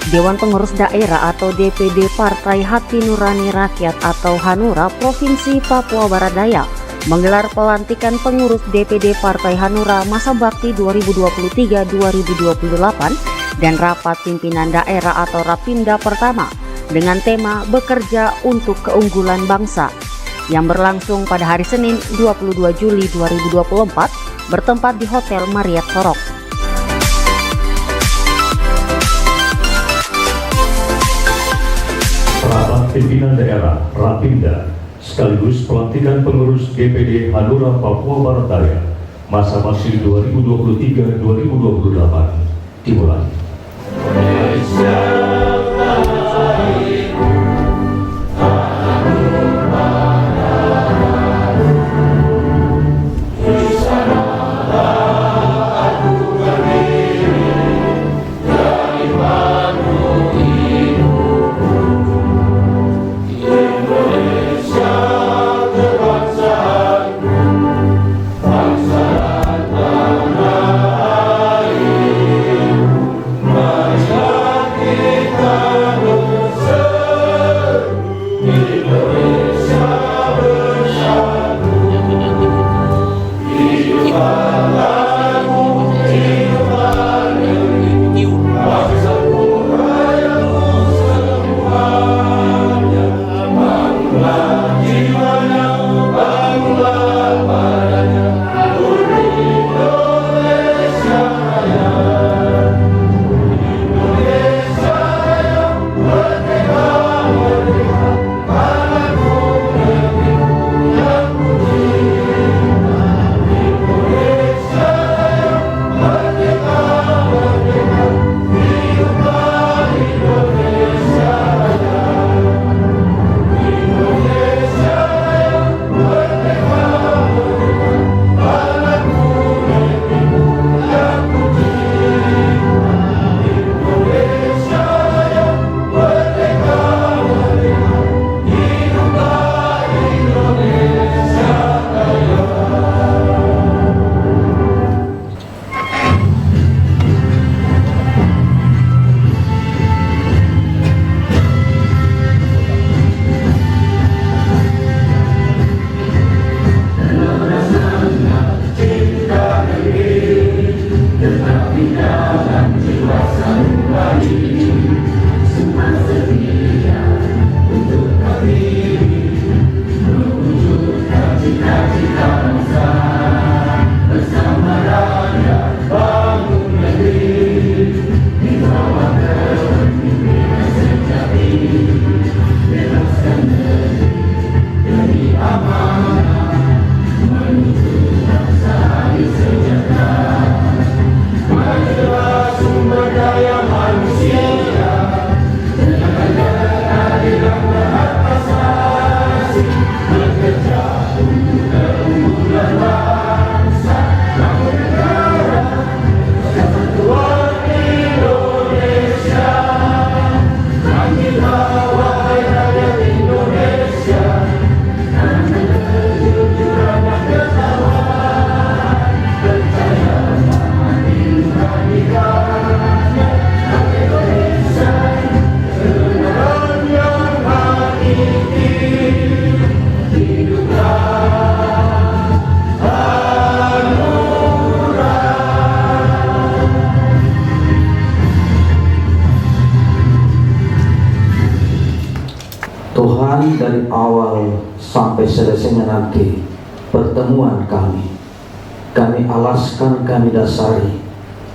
Dewan Pengurus Daerah atau DPD Partai Hati Nurani Rakyat atau Hanura Provinsi Papua Barat Daya menggelar pelantikan pengurus DPD Partai Hanura masa bakti 2023-2028 dan rapat pimpinan daerah atau Rapimda pertama dengan tema Bekerja untuk Keunggulan Bangsa yang berlangsung pada hari Senin 22 Juli 2024 bertempat di Hotel Marriott Sorok. Rapat pimpinan daerah Rapimda sekaligus pelantikan pengurus DPD Hanura Papua Barat Daya masa bakti 2023-2028 dimulai. Tuhan, dari awal sampai selesainya nanti pertemuan kami alaskan, kami dasari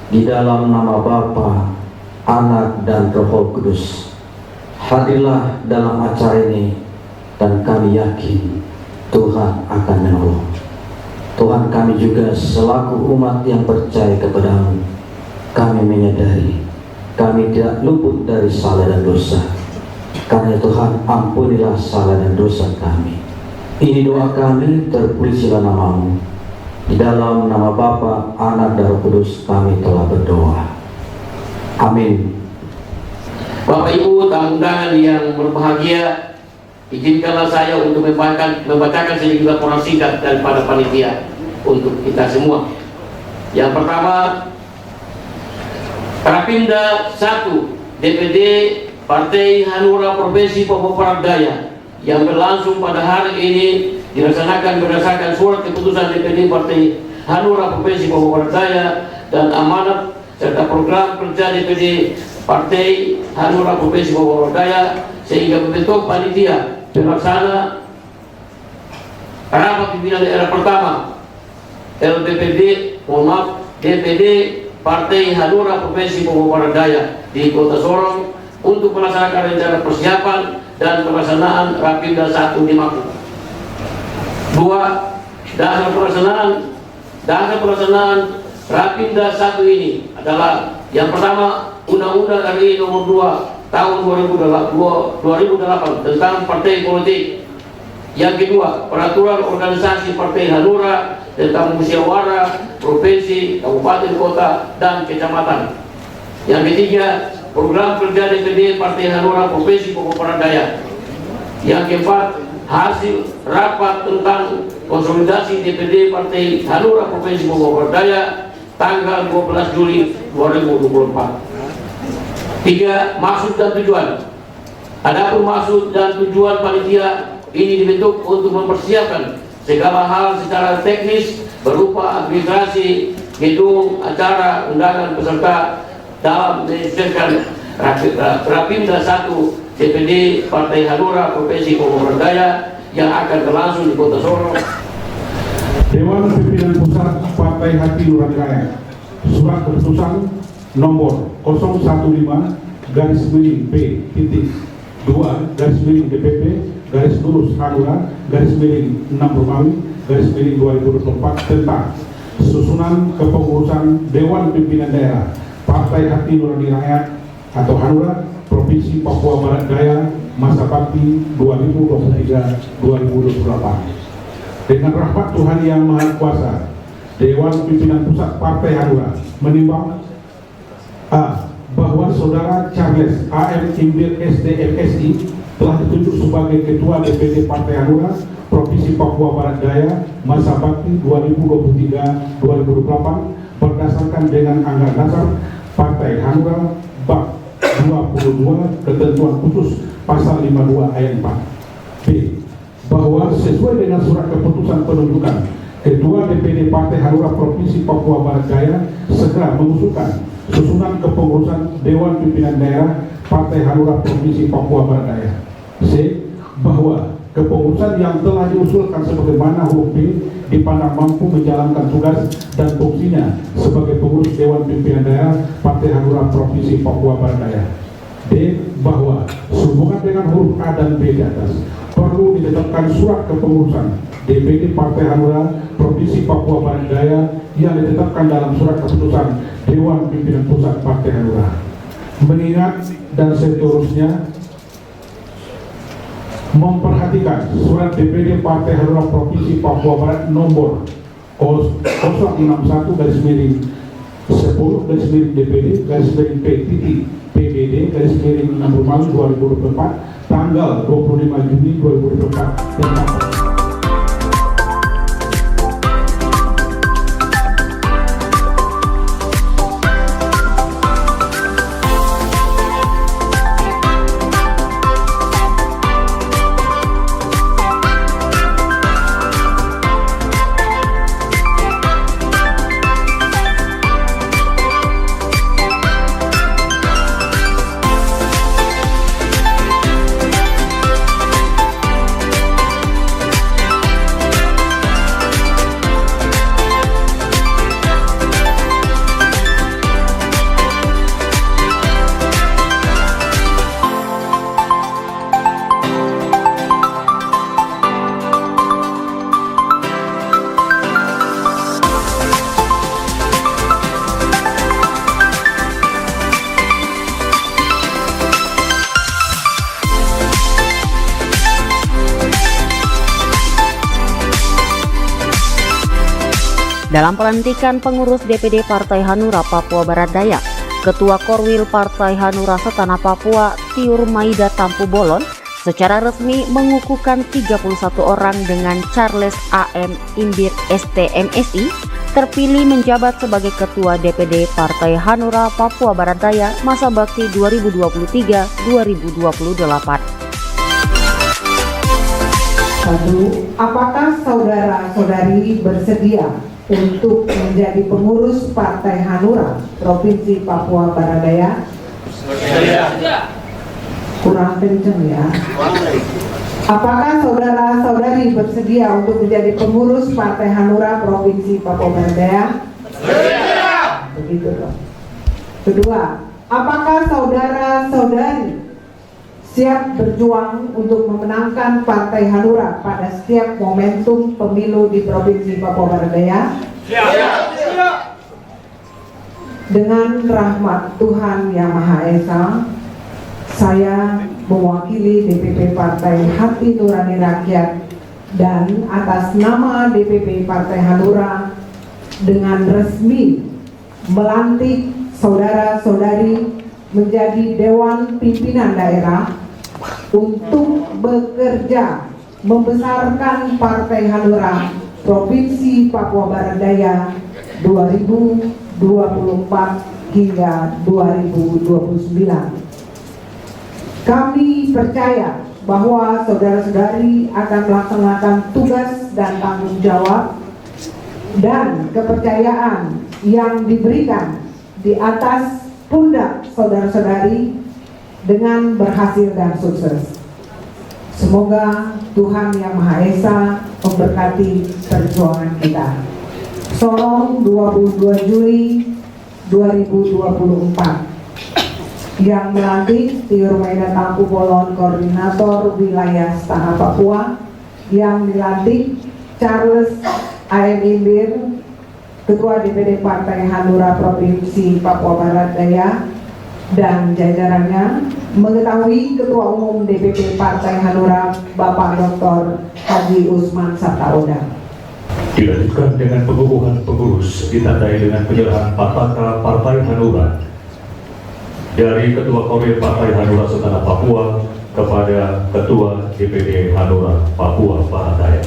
di dalam nama Bapa, Anak, dan Roh Kudus. Hadirlah dalam acara ini dan kami yakin Tuhan akan menolong. Tuhan, kami juga selaku umat yang percaya kepadamu, kami menyadari kami tidak luput dari salah dan dosa. Karena Tuhan, ampunilah salah dan dosa kami. Ini doa kami, terpujilah namamu. Di dalam nama Bapa, Anak, dan Roh Kudus kami telah berdoa. Amin. Bapak Ibu tamu undangan yang berbahagia, izinkanlah saya untuk membacakan sedikit laporan singkat daripada panitia untuk kita semua. Yang pertama, Rapimda 1 DPD Partai Hanura Provinsi Papua Barat Daya yang berlangsung pada hari ini dilaksanakan berdasarkan surat keputusan DPD Partai Hanura Provinsi Papua Barat Daya dan amanat serta program kerja DPD Partai Hanura Provinsi Papua Barat Daya, sehingga membentuk panitia pelaksana rapat pimpinan daerah pertama DPD Partai Hanura Provinsi Papua Barat Daya di Kota Sorong untuk melaksanakan rencana persiapan dan pelaksanaan Rapimda 1 di Maputo. 2. Dasar pelaksanaan Rapimda 1 ini adalah yang pertama, Undang-Undang RI Nomor 2 Tahun 2008 tentang partai politik. Yang kedua, Peraturan Organisasi Partai Hanura tentang musyawarah provinsi, kabupaten, kota, dan kecamatan. Yang ketiga, Program kerja DPD Partai Hanura Provinsi Papua Barat Daya. Yang keempat, hasil rapat tentang konsolidasi DPD Partai Hanura Provinsi Papua Barat Daya tanggal 12 Juli 2024. 3. Maksud dan tujuan. Adapun maksud dan tujuan panitia ini dibentuk untuk mempersiapkan segala hal secara teknis berupa administrasi, gedung, acara, undangan peserta dalam menyelesaikan Rapimda 1 DPD Partai Hanura Provinsi Papua Barat Daya yang akan berlangsung di Kota Sorong. Dewan Pimpinan Pusat Partai Hati Nurani Rakyat, Surat Keputusan Nomor 015-2-DPP-6-Hanura-6-Romawi-2024 tentang susunan kepengurusan Dewan Pimpinan Daerah Partai Hati Nurani Rakyat atau Hanura Provinsi Papua Barat Daya masa bakti 2023-2028. Dengan rahmat Tuhan Yang Maha Kuasa, Dewan Pimpinan Pusat Partai Hanura menimbang A. Bahwa Saudara Charles A.M. Imbir STMSI telah ditunjuk sebagai Ketua DPD Partai Hanura Provinsi Papua Barat Daya masa bakti 2023-2028 berdasarkan dengan anggaran dasar Partai Hanura Bab 22 ketentuan khusus pasal 52 ayat 4. B. Bahwa sesuai dengan surat keputusan penunjukan Ketua DPD Partai Hanura Provinsi Papua Barat Daya segera mengusulkan susunan kepengurusan Dewan Pimpinan Daerah Partai Hanura Provinsi Papua Barat Daya. C. Bahwa kepengurusan yang telah diusulkan sebagaimana huruf B dipandang mampu menjalankan tugas dan fungsinya sebagai pengurus Dewan Pimpinan Daerah Partai Hanura Provinsi Papua Barat Daya. D. Bahwa sehubungan dengan huruf A dan B di atas perlu ditetapkan surat kepengurusan DPD Partai Hanura Provinsi Papua Barat Daya yang ditetapkan dalam surat keputusan Dewan Pimpinan Pusat Partai Hanura. Mengingat dan seterusnya memperhatikan surat DPD Partai Hanura Provinsi Papua Barat nomor 061-DPD-P-PBD-6-2024 tanggal 25 Juni 2024 tentang Dalam pelantikan pengurus DPD Partai Hanura Papua Barat Daya, Ketua Korwil Partai Hanura Setanah Papua Tiur Maida Tampu Bolon secara resmi mengukuhkan 31 orang dengan Charles A.M. Imbir STMSI terpilih menjabat sebagai Ketua DPD Partai Hanura Papua Barat Daya masa bakti 2023-2028. Apakah saudara-saudari bersedia untuk menjadi pengurus Partai Hanura Provinsi Papua Barat Daya? Kurang kenceng ya. Apakah saudara-saudari bersedia untuk menjadi pengurus Partai Hanura Provinsi Papua Barat Daya? Begitu dong. Kedua, apakah saudara-saudari siap berjuang untuk memenangkan Partai Hanura pada setiap momentum pemilu di Provinsi Papua Barat Daya? Dengan rahmat Tuhan Yang Maha Esa, saya mewakili DPP Partai Hati Nurani Rakyat dan atas nama DPP Partai Hanura dengan resmi melantik saudara-saudari menjadi Dewan Pimpinan Daerah untuk bekerja membesarkan Partai Hanura Provinsi Papua Barat Daya 2024 hingga 2029. Kami percaya bahwa saudara-saudari akan melaksanakan tugas dan tanggung jawab dan kepercayaan yang diberikan di atas pundak saudara-saudari dengan berhasil dan sukses. Semoga Tuhan Yang Maha Esa memberkati perjuangan kita. Sorong 22 Juli 2024. Yang melantik Tiur Maeda Tampu Bolon, Koordinator Wilayah Setengah Papua. Yang dilantik Charles A.M. Imbir, Ketua DPD Partai Hanura Provinsi Papua Barat Daya dan jajarannya, mengetahui Ketua Umum DPP Partai Hanura Bapak Dr. Haji Usman Sabtaoda. Dilanjutkan dengan pengukuhan pengurus ditandai dengan penyerahan Pataka Partai Hanura dari Ketua Korea Partai Hanura Setengah Papua kepada Ketua DPD Hanura Papua Barat Daya.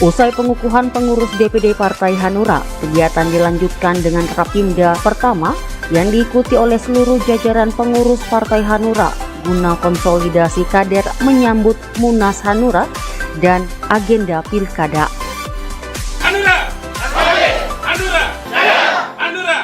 Usai pengukuhan pengurus DPD Partai Hanura, kegiatan dilanjutkan dengan Rapimda pertama yang diikuti oleh seluruh jajaran pengurus Partai Hanura guna konsolidasi kader menyambut Munas Hanura dan agenda Pilkada. Hanura! Hanura! Hanura!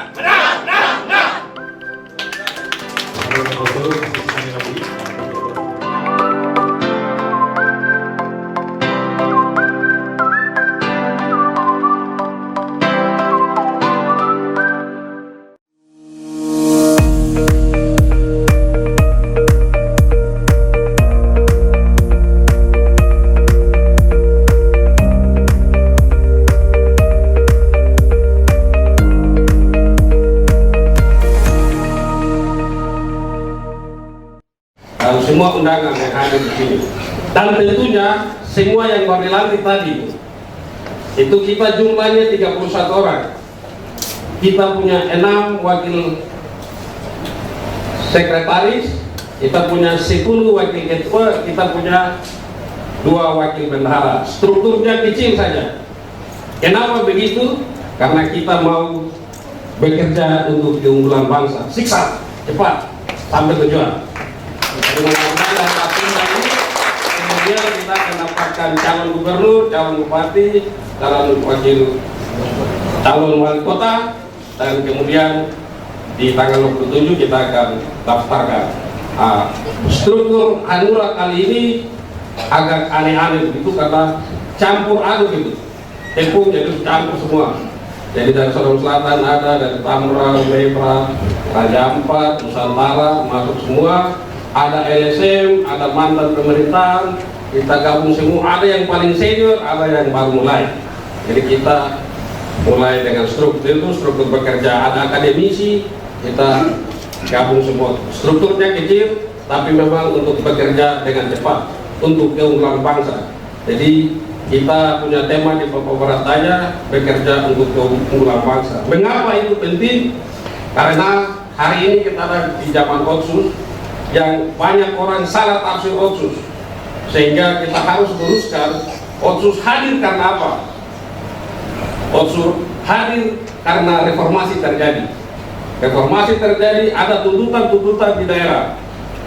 Semua undangan yang hadir di sini, dan tentunya semua yang baru dilantik tadi itu kita jumlahnya 31 orang. Kita punya 6 wakil sekretaris, kita punya 10 wakil ketua, kita punya 2 wakil bendahara. Strukturnya kecil saja. Kenapa begitu? Karena kita mau bekerja untuk keunggulan bangsa. Siksa cepat sampai tujuan. Dengan adanya Rapimda ini, kemudian kita akan dapatkan calon gubernur, calon bupati, calon wali kota, dan kemudian di tanggal 27 kita akan daftarkan. Struktur Hanura kali ini agak aneh-aneh begitu karena campur aduk gitu, tepung jadi campur semua. Jadi dari Sorong Selatan ada, dari Tangerang, Lepra, Raja Ampat, Nusantara, masuk semua. Ada LSM, ada mantan pemerintahan, kita gabung semua. Ada yang paling senior, ada yang baru mulai. Jadi kita mulai dengan struktur bekerja. Ada akademisi, kita gabung semua. Strukturnya kecil, tapi memang untuk bekerja dengan cepat untuk keunggulan bangsa. Jadi kita punya tema di Papua Barat Daya, bekerja untuk keunggulan bangsa. Mengapa itu penting? Karena hari ini kita ada di zaman Otsus yang banyak orang salah tafsir Otsus, sehingga kita harus luruskan. Otsus hadir karena apa? Otsus hadir karena reformasi terjadi. Reformasi terjadi, ada tuntutan-tuntutan di daerah.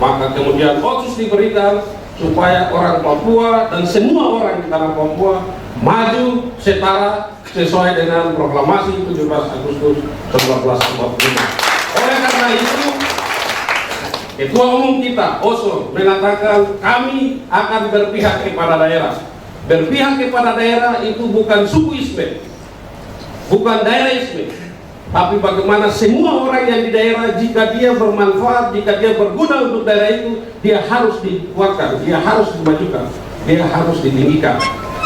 Maka kemudian Otsus diberikan supaya orang Papua dan semua orang di tanah Papua maju setara sesuai dengan proklamasi 17 Agustus 1945. Oleh karena itu, Ketua Umum kita, Oso, mengatakan kami akan berpihak kepada daerah. Berpihak kepada daerah itu bukan sukuisme, bukan daerahisme, tapi bagaimana semua orang yang di daerah, jika dia bermanfaat, jika dia berguna untuk daerah itu, dia harus dikuatkan, dia harus dimajukan, dia harus ditinggikan,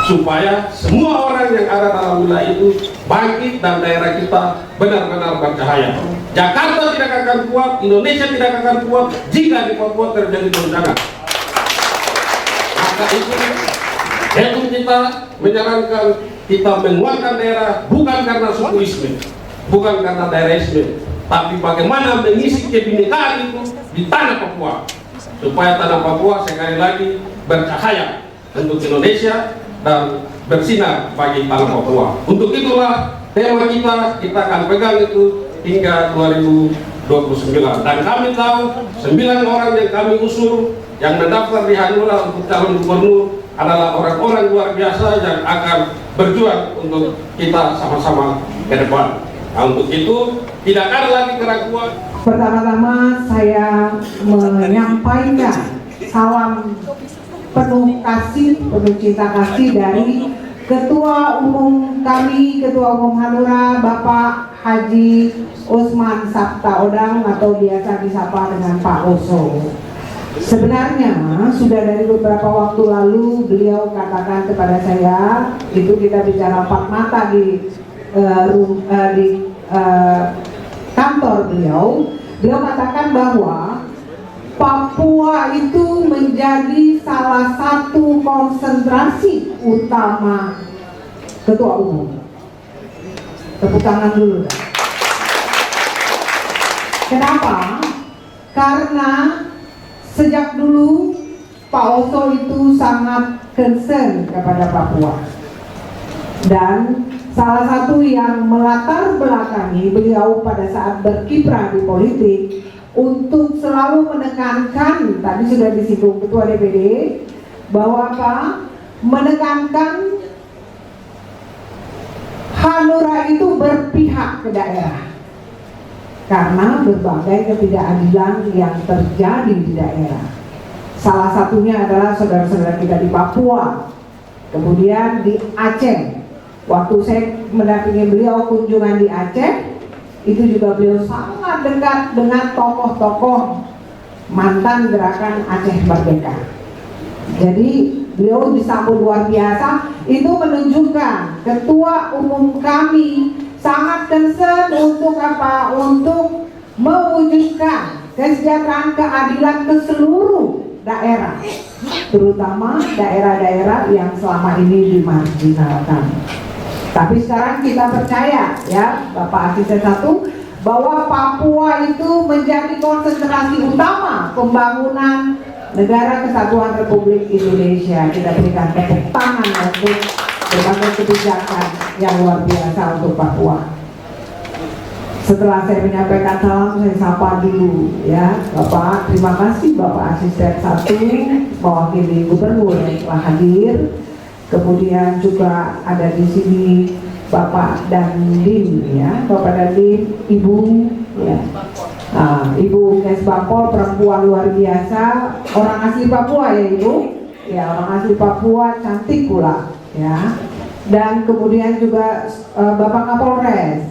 supaya semua orang yang ada dalam wilayah itu bangkit dan daerah kita benar-benar bercahaya. Jakarta tidak akan kuat, Indonesia tidak akan kuat jika di Papua terjadi bencana. Maka itu kita menyarankan kita menguatkan daerah bukan karena sukuisme, bukan karena daerahisme, tapi bagaimana mengisi kebinekaan itu di tanah Papua, supaya tanah Papua sekali lagi bercahaya untuk Indonesia dan bersinar bagi tanah Papua. Untuk itulah tema kita akan pegang itu hingga 2029. Dan kami tahu 9 orang yang kami usung yang mendaftar di Hanura untuk calon gubernur adalah orang-orang luar biasa yang akan berjuang untuk kita sama-sama ke depan. Nah, untuk itu tidak ada lagi keraguan. Pertama-tama saya menyampaikan salam penuh kasih, penuh cinta kasih dari Ketua Umum kami, Ketua Umum Hanura, Bapak Haji Usman Sabta Odang atau biasa disapa dengan Pak Oso. Sebenarnya sudah dari beberapa waktu lalu beliau katakan kepada saya, itu kita bicara empat mata di kantor beliau katakan bahwa Papua itu menjadi salah satu konsentrasi utama Ketua Umum. Tepuk tangan dulu. Kenapa? Karena sejak dulu Pak Oso itu sangat concern kepada Papua. Dan salah satu yang melatar belakangi beliau pada saat berkiprah di politik untuk selalu menekankan, tadi sudah disinggung Ketua DPD, bahwa apa? Menekankan Hanura itu berpihak ke daerah karena berbagai ketidakadilan yang terjadi di daerah. Salah satunya adalah saudara-saudara kita di Papua, kemudian di Aceh. Waktu saya mendampingi beliau kunjungan di Aceh, itu juga beliau sangat dekat dengan tokoh-tokoh mantan gerakan Aceh Merdeka. Jadi beliau disambut luar biasa. Itu menunjukkan Ketua Umum kami sangat concern untuk apa? Untuk mewujudkan kesejahteraan keadilan ke seluruh daerah, terutama daerah-daerah yang selama ini dimarginalkan. Tapi sekarang kita percaya ya Bapak Asisten 1 bahwa Papua itu menjadi konsentrasi utama pembangunan Negara Kesatuan Republik Indonesia. Kita berikan tepuk tangan untuk berbagai kebijakan yang luar biasa untuk Papua. Setelah saya menyampaikan salam, saya sapa dulu ya Bapak. Terima kasih Bapak Asisten 1 mewakili Gubernur yang telah hadir. Kemudian juga ada di sini Bapak Dandim ya, Bapak Dandim, Ibu ya, Ibu Kesbangpol, perempuan luar biasa, orang asli Papua ya Ibu, ya orang asli Papua, cantik pula ya. dan kemudian juga Bapak Kapolres,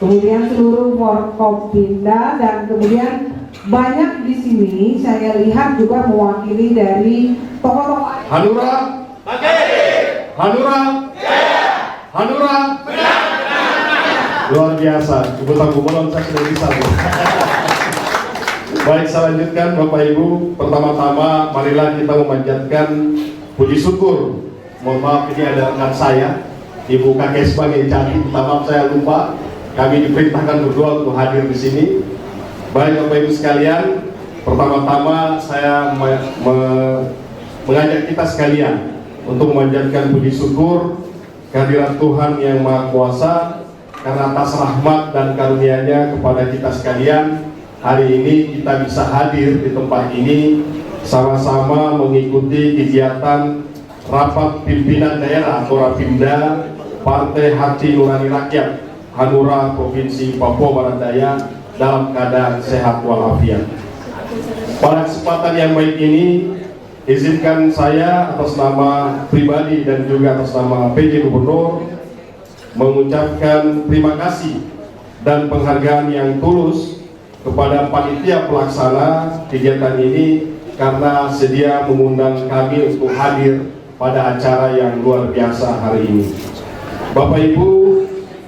kemudian seluruh Forkopimda, dan kemudian banyak di sini saya lihat juga mewakili dari tokoh-tokoh Hanura, Hanura, Hanura, luar biasa. Ibu Tangguh Bolon saya sudah bisa. Baik, saya lanjutkan Bapak Ibu. Pertama-tama marilah kita memanjatkan puji syukur. Mohon maaf, ini ada rekan saya, Ibu Kakek sebagai Jati. Minta maaf saya lupa. Kami diperintahkan berdua untuk hadir di sini. Baik Bapak Ibu sekalian, pertama-tama saya mengajak kita sekalian untuk memanjatkan puji syukur kehadirat Tuhan yang Maha Kuasa karena atas rahmat dan karunia-Nya kepada kita sekalian. Hari ini kita bisa hadir di tempat ini sama-sama mengikuti kegiatan rapat pimpinan daerah atau Rapimda Partai Hati Nurani Rakyat Hanura Provinsi Papua Barat Daya dalam keadaan sehat walafiat. Pada kesempatan yang baik ini, izinkan saya atas nama pribadi dan juga atas nama PJ Gubernur mengucapkan terima kasih dan penghargaan yang tulus kepada panitia pelaksana kegiatan ini karena sedia mengundang kami untuk hadir pada acara yang luar biasa hari ini. Bapak Ibu,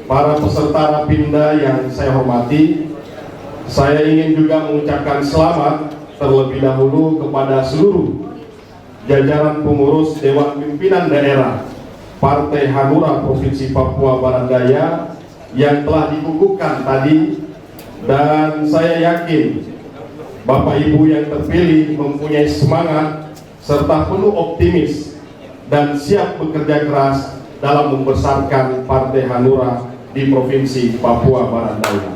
para peserta Rapimda yang saya hormati, saya ingin juga mengucapkan selamat terlebih dahulu kepada seluruh jajaran pengurus Dewan Pimpinan Daerah Partai Hanura Provinsi Papua Barat Daya yang telah dikukuhkan tadi, dan saya yakin Bapak Ibu yang terpilih mempunyai semangat serta penuh optimis dan siap bekerja keras dalam membesarkan Partai Hanura di Provinsi Papua Barat Daya.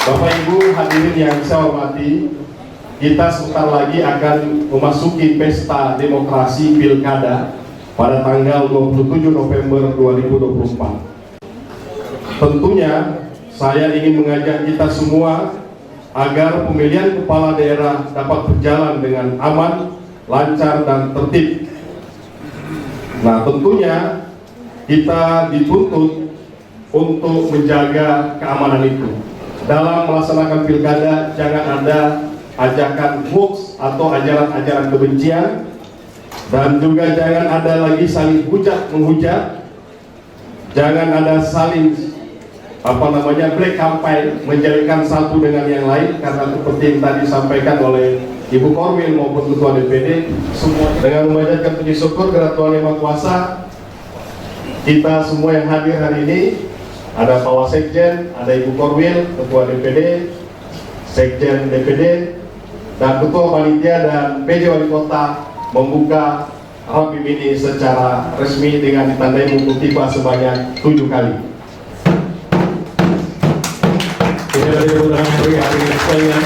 Bapak Ibu hadirin yang saya hormati, kita sebentar lagi akan memasuki pesta demokrasi pilkada pada tanggal 27 November 2024. Tentunya saya ingin mengajak kita semua agar pemilihan kepala daerah dapat berjalan dengan aman, lancar, dan tertib. Nah, tentunya kita dituntut untuk menjaga keamanan itu. Dalam melaksanakan pilkada, jangan ada ajakan hoax atau ajaran-ajaran kebencian, dan juga jangan ada lagi saling hujat-menghujat, jangan ada saling black campaign, menjadikan satu dengan yang lain, karena seperti yang tadi disampaikan oleh Ibu Korwil maupun Ketua DPD, semua dengan memanjatkan puji syukur kepada Tuhan Yang Maha Kuasa, kita semua yang hadir hari ini, ada Pak Wasekjen, ada Ibu Korwil, Ketua DPD, Sekjen DPD, dan Ketua Panitia dan PJ Wali Kota membuka Rapim ini secara resmi dengan ditandai buku tiba sebanyak 7 kali. Ini adalah kemudahan beri hadirin sekalian.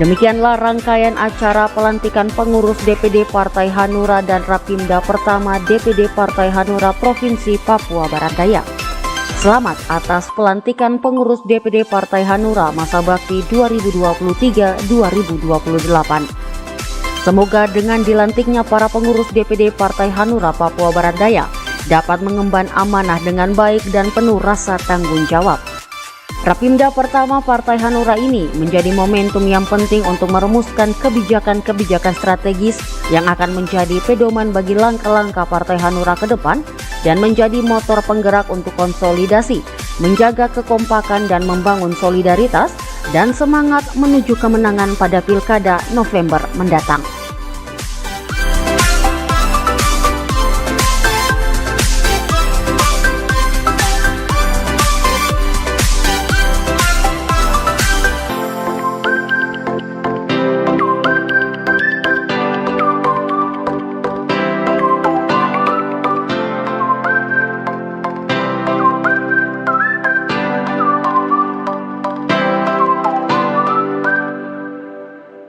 Demikianlah rangkaian acara pelantikan pengurus DPD Partai Hanura dan Rapimda pertama DPD Partai Hanura Provinsi Papua Barat Daya. Selamat atas pelantikan pengurus DPD Partai Hanura masa bakti 2023-2028. Semoga dengan dilantiknya para pengurus DPD Partai Hanura Papua Barat Daya dapat mengemban amanah dengan baik dan penuh rasa tanggung jawab. Rapimda pertama Partai Hanura ini menjadi momentum yang penting untuk merumuskan kebijakan-kebijakan strategis yang akan menjadi pedoman bagi langkah-langkah Partai Hanura ke depan dan menjadi motor penggerak untuk konsolidasi, menjaga kekompakan dan membangun solidaritas dan semangat menuju kemenangan pada Pilkada November mendatang.